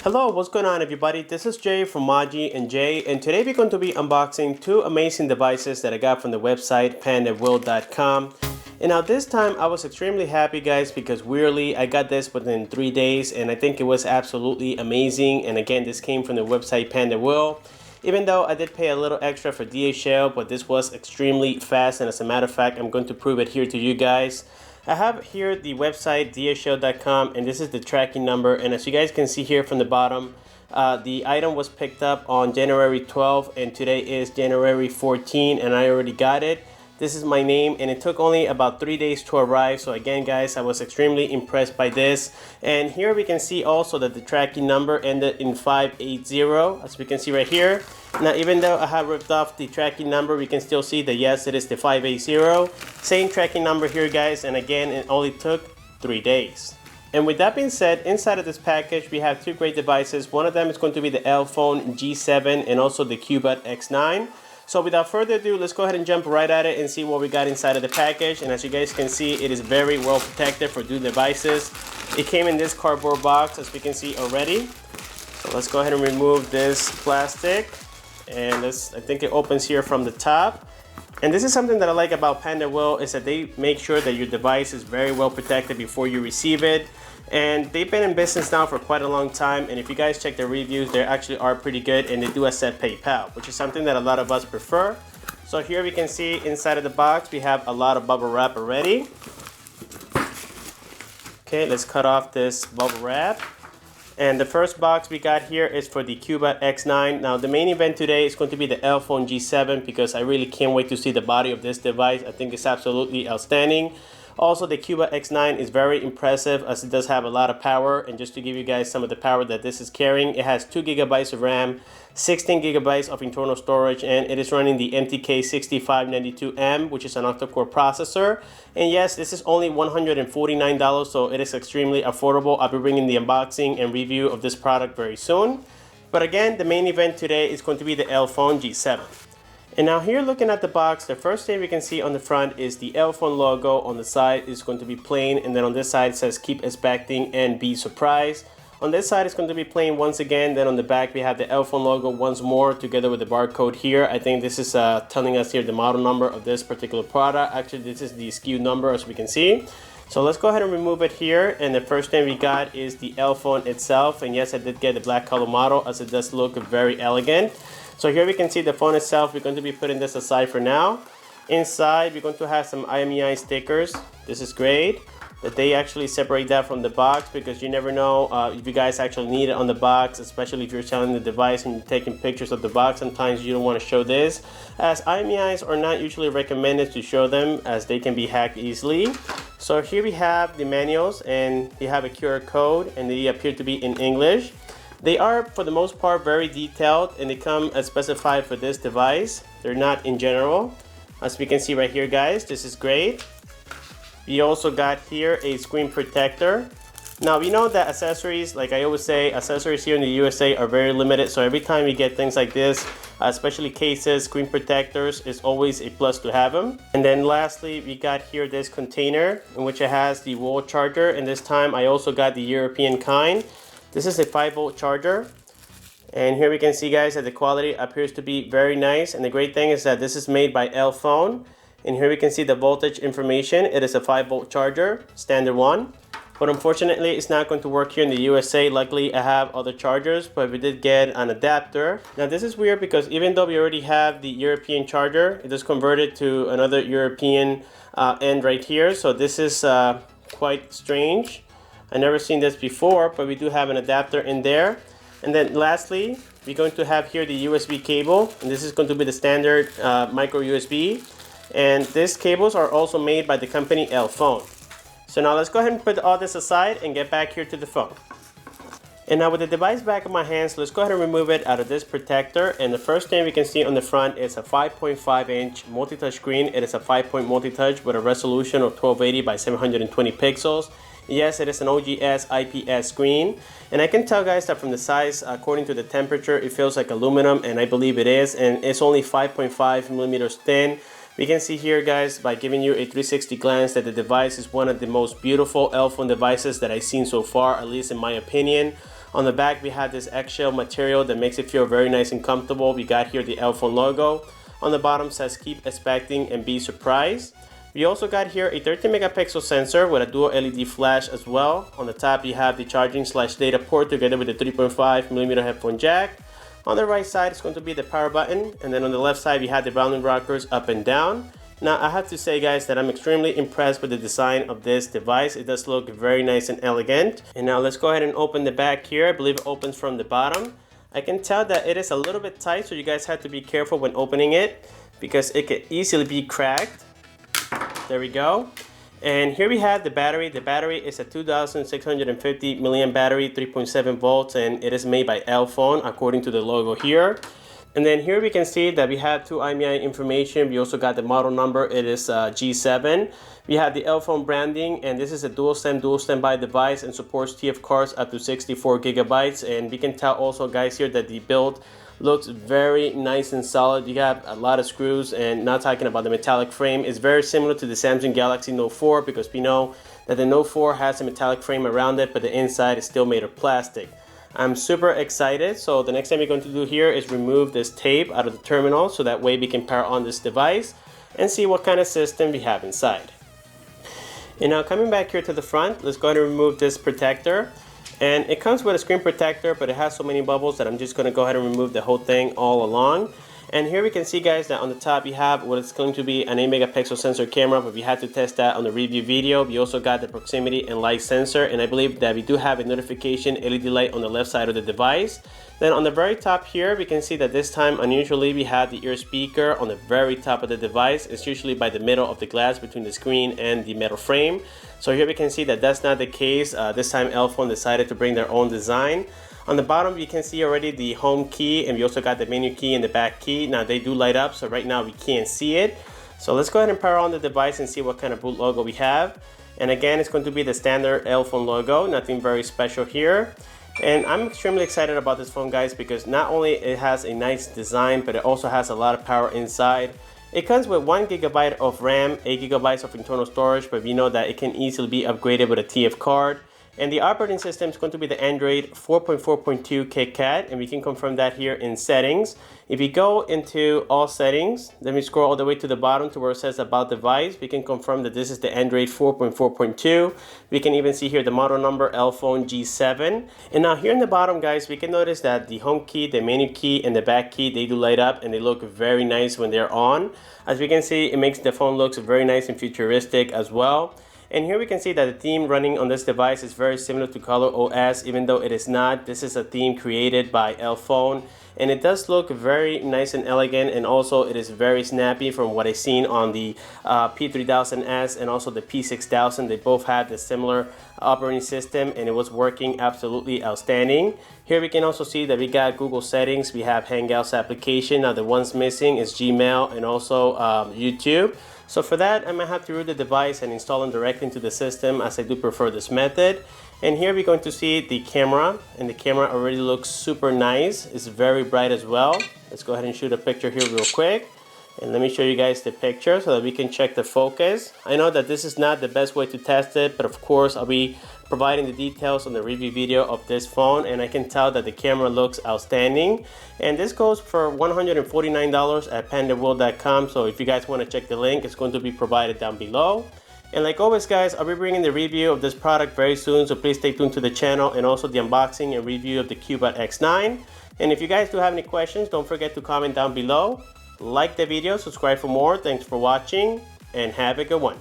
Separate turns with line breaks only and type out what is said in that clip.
Hello, what's going on everybody? This is Jay from Maji and Jay, and today we're going to be unboxing two amazing devices that I got from the website pandawill.com. And now this time I was extremely happy, guys, because weirdly I got this within 3 days and I think it was absolutely amazing. And again, this came from the website PandaWill. Even though I did pay a little extra for DHL, but this was extremely fast, and as a matter of fact, I'm going to prove it here to you guys. I have here the website dhl.com, and this is the tracking number, and as you guys can see here from the bottom, the item was picked up on January 12th and today is January 14 and I already got it. This is my name and it took only about 3 days to arrive. So again, guys, I was extremely impressed by this. And here we can see also that the tracking number ended in 580, as we can see right here. Now, even though I have ripped off the tracking number, we can still see that yes, it is the 580. Same tracking number here, guys, and again, it only took 3 days. And with that being said, inside of this package, we have two great devices. One of them is going to be the Elephone G7 and also the Kitkat X9. So without further ado, let's go ahead and jump right at it and see what we got inside of the package. And as you guys can see, it is very well protected for two devices. It came in this cardboard box, as we can see already. So let's go ahead and remove this plastic. And this, I think it opens here from the top. And this is something that I like about PandaWill, is that they make sure that your device is very well protected before you receive it. And they've been in business now for quite a long time, and if you guys check their reviews, they actually are pretty good, and they do accept PayPal, which is something that a lot of us prefer. So here we can see inside of the box we have a lot of bubble wrap already. Okay, let's cut off this bubble wrap. And the first box we got here is for the Kitkat X9. Now the main event today is going to be the Elephone G7 because I really can't wait to see the body of this device. I think it's absolutely outstanding. Also, the Kitkat X9 is very impressive as it does have a lot of power. And just to give you guys some of the power that this is carrying, it has 2 GB of RAM, 16 GB of internal storage, and it is running the MTK6592M, which is an octa-core processor. And yes, this is only $149, so it is extremely affordable. I'll be bringing the unboxing and review of this product very soon. But again, the main event today is going to be the Elephone G7. And now here, looking at the box, the first thing we can see on the front is the Elephone logo. On the side is going to be plain, and then on this side it says keep expecting and be surprised. On this side it's going to be plain once again. Then on the back we have the Elephone logo once more together with the barcode here. I think this is telling us here the model number of this particular product. Actually, this is the SKU number, as we can see. So let's go ahead and remove it here, and the first thing we got is the Elephone itself. And yes, I did get the black color model as it does look very elegant. So here we can see the phone itself. We're going to be putting this aside for now. Inside, we're going to have some IMEI stickers. This is great that they actually separate that from the box, because you never know if you guys actually need it on the box, especially if you're selling the device and you're taking pictures of the box. Sometimes you don't want to show this, as IMEIs are not usually recommended to show them as they can be hacked easily. So here we have the manuals, and they have a QR code, and they appear to be in English. They are, for the most part, very detailed, and they come as specified for this device. They're not in general. As we can see right here, guys, this is great. We also got here a screen protector. Now, we know that accessories, like I always say, accessories here in the USA are very limited. So every time you get things like this, especially cases, screen protectors, is always a plus to have them. And then lastly, we got here this container in which it has the wall charger. And this time I also got the European kind. This is a 5-volt charger, and here we can see, guys, that the quality appears to be very nice. And the great thing is that this is made by Elephone, and here we can see the voltage information. It is a 5-volt charger, standard one, but unfortunately it's not going to work here in the USA. Luckily I have other chargers, but we did get an adapter. Now this is weird because even though we already have the European charger, it is converted to another European end right here. So this is quite strange. I never seen this before, but we do have an adapter in there. And then lastly, we're going to have here the USB cable, and this is going to be the standard micro USB. And these cables are also made by the company Elephone. So now let's go ahead and put all this aside and get back here to the phone. And now with the device back in my hands, let's go ahead and remove it out of this protector. And the first thing we can see on the front is a 5.5-inch multi-touch screen. It is a 5-point multi-touch with a resolution of 1280 by 720 pixels. Yes, it is an OGS IPS screen, and I can tell, guys, that from the size, according to the temperature, it feels like aluminum, and I believe it is, and it's only 5.5 millimeters thin. We can see here, guys, by giving you a 360 glance, that the device is one of the most beautiful Elephone devices that I've seen so far, at least in my opinion. On the back, we have this eggshell material that makes it feel very nice and comfortable. We got here the Elephone logo. On the bottom says keep expecting and be surprised. We also got here a 13 megapixel sensor with a dual LED flash as well. On the top, you have the charging/data port together with the 3.5mm headphone jack. On the right side, it's going to be the power button, and then on the left side, we have the rounding rockers up and down. Now, I have to say, guys, that I'm extremely impressed with the design of this device. It does look very nice and elegant. And now let's go ahead and open the back here. I believe it opens from the bottom. I can tell that it is a little bit tight, so you guys have to be careful when opening it because it could easily be cracked. There we go. And here we have the battery. The battery is a 2650 milliamp battery, 3.7 volts, and it is made by Elephone according to the logo here. And then here we can see that we have two IMEI information. We also got the model number. It is G7. We have the Elephone branding, and this is a dual standby device and supports TF cards up to 64 gigabytes. And we can tell also, guys, here that the build looks very nice and solid. You have a lot of screws, and not talking about the metallic frame. It's very similar to the Samsung Galaxy Note 4 because we know that the Note 4 has a metallic frame around it, but the inside is still made of plastic. I'm super excited. So the next thing we're going to do here is remove this tape out of the terminal so that way we can power on this device and see what kind of system we have inside. And now coming back here to the front, let's go ahead and remove this protector. And it comes with a screen protector, but it has so many bubbles that I'm just going to go ahead and remove the whole thing all along. And here we can see, guys, that on the top you have what is going to be an 8 megapixel sensor camera, but we had to test that on the review video. We also got the proximity and light sensor, and I believe that we do have a notification LED light on the left side of the device. Then on the very top here, we can see that this time, unusually, we have the ear speaker on the very top of the device. It's usually by the middle of the glass between the screen and the metal frame. So here we can see that that's not the case. This time Elephone decided to bring their own design. On the bottom, you can see already the home key, and we also got the menu key and the back key. Now they do light up, so right now we can't see it. So let's go ahead and power on the device and see what kind of boot logo we have. And again, it's going to be the standard Elephone logo, nothing very special here. And I'm extremely excited about this phone, guys, because not only it has a nice design, but it also has a lot of power inside. It comes with 1 gigabyte of RAM, 8 gigabytes of internal storage, but we know that it can easily be upgraded with a TF card. And the operating system is going to be the Android 4.4.2 Kitkat, and we can confirm that here in settings. If you go into all settings, let me scroll all the way to the bottom to where it says about device. We can confirm that this is the Android 4.4.2. We can even see here the model number, Elephone G7. And now here in the bottom, guys, we can notice that the home key, the menu key, and the back key, they do light up and they look very nice when they're on. As we can see, it makes the phone look very nice and futuristic as well. And here we can see that the theme running on this device is very similar to ColorOS, even though it is not. This is a theme created by Elephone, and it does look very nice and elegant, and also it is very snappy from what I've seen on the P3000S and also the P6000. They both had the similar operating system, and it was working absolutely outstanding. Here we can also see that we got Google settings, we have Hangouts application. Now the ones missing is Gmail and also YouTube. So for that, I'm going to have to root the device and install them directly into the system, as I do prefer this method. And here we're going to see the camera, and the camera already looks super nice. It's very bright as well. Let's go ahead and shoot a picture here real quick. And let me show you guys the picture so that we can check the focus. I know that this is not the best way to test it, but of course I'll be providing the details on the review video of this phone, and I can tell that the camera looks outstanding. And this goes for $149 at pandaworld.com, so if you guys want to check the link, it's going to be provided down below. And like always, guys, I'll be bringing the review of this product very soon, so please stay tuned to the channel, and also the unboxing and review of the Kitkat X9. And if you guys do have any questions, don't forget to comment down below. Like the video, subscribe for more. Thanks for watching, and have a good one.